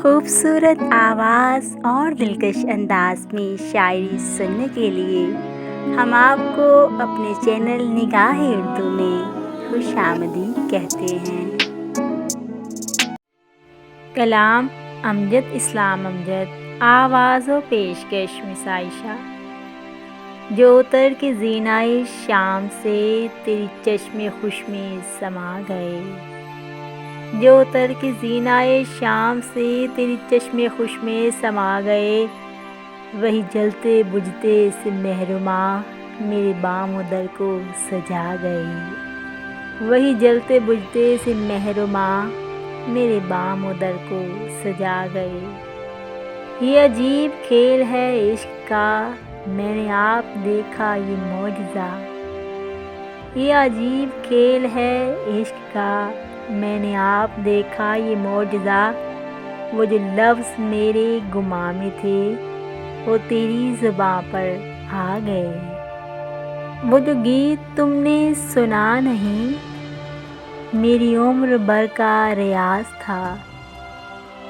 خوبصورت آواز اور دلکش انداز میں شاعری سننے کے لیے ہم آپ کو اپنے چینل نگاہ اردو میں خوش آمدید کہتے ہیں۔ کلام امجد اسلام امجد، آواز و پیشکش مس عائشہ۔ جو اتر کے زینائے شام سے تیری چشم خوش میں سما گئے، جو اتر کے زینائے شام سے تیری چشم خوش میں سما گئے، وہی جلتے بجھتے سے مہرماں میرے بام و در کو سجا گئے، وہی جلتے بجھتے سے مہرماں میرے بام و در کو سجا گئے۔ یہ عجیب کھیل ہے عشق کا، میں نے آپ دیکھا یہ معجزہ، یہ عجیب کھیل ہے عشق کا، میں نے آپ دیکھا یہ معجزہ۔ وہ جو لفظ میرے گمان میں تھے وہ تیری زباں پر آ گئے، وہ جو گیت تم نے سنا نہیں میری عمر بھر کا ریاض تھا،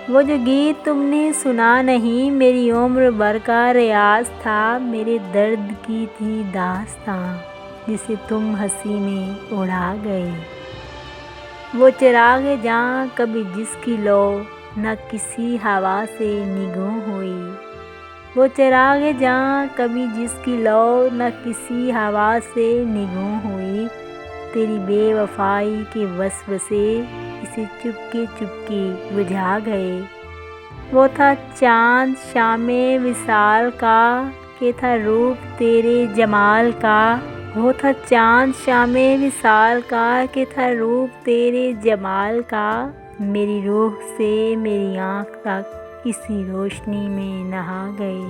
وہ جو گیت تم نے سنا نہیں میری عمر بھر کا ریاض تھا، میرے درد کی تھی داستاں جسے تم ہنسی میں اڑا گئے۔ وہ چراغ جاں کبھی جس کی لو نہ کسی ہوا سے نگوں ہوئی، وہ چراغ جاں کبھی جس کی لو نہ کسی ہوا سے نگوں ہوئی، تیری بے وفائی کے وسوسے اسے چپکے چپکے بجھا گئے۔ وہ تھا چاند شام وصال کا کہ تھا روپ تیرے جمال کا، وہ تھا چاند شام وصال کا کہ تھا روپ تیرے جمال کا، میری روح سے میری آنکھ تک کسی روشنی میں نہا گئے۔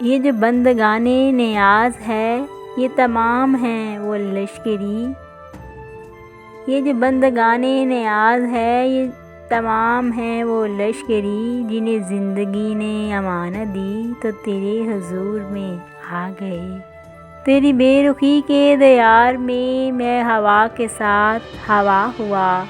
یہ جو بندگان نیاز ہے یہ تمام ہیں وہ لشکری، یہ جو بندگان نیاز ہے یہ تمام ہیں وہ لشکری، جنہیں زندگی نے امانت دی تو تیرے حضور میں آ گئے۔ تیری بے رخی کے دیار میں ہوا کے ساتھ ہوا ہوا،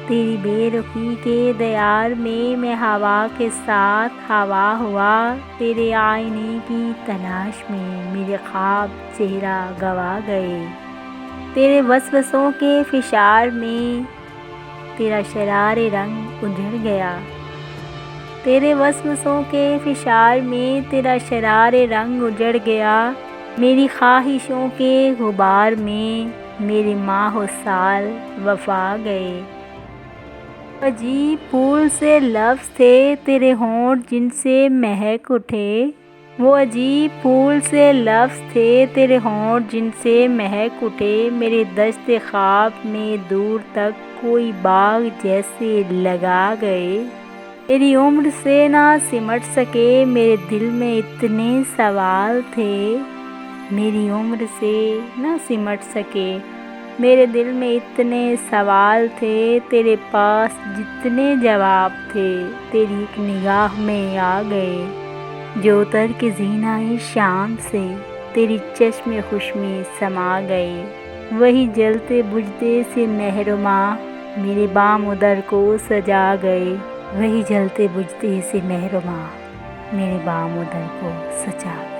تیری بے رخی کے دیار میں ہوا کے ساتھ ہوا ہوا، تیرے آئینے کی تلاش میں میرے خواب چہرہ گنوا گئے، تیرے وسوسوں کے فشار میں تیرا شرار رنگ اجڑ گیا، تیرے وسوسوں کے فشار میں تیرا شرار رنگ اجڑ گیا، میری خواہشوں کے غبار میں میرے ماہ و سال وفا گئے۔ عجیب پھول سے لفظ تھے تیرے ہونٹ جن سے مہک اٹھے، وہ عجیب پھول سے لفظ تھے تیرے ہونٹ جن سے مہک اٹھے، میرے دشت خواب میں دور تک کوئی باغ جیسے لگا گئے، میری عمر سے نہ سمٹ سکے میرے دل میں اتنے سوال تھے، میری عمر سے نہ سمٹ سکے میرے دل میں اتنے سوال تھے، تیرے پاس جتنے جواب تھے تیری ایک نگاہ میں آ گئے، جو اتر کے زینائے شام سے تیری چشم خوش میں سما گئے، وہی جلتے بجھتے سے مہرماں میرے بام و در کو سجا گئے، وہی جلتے بجھتے سے مہرماں میرے بام و در کو سجا گئے۔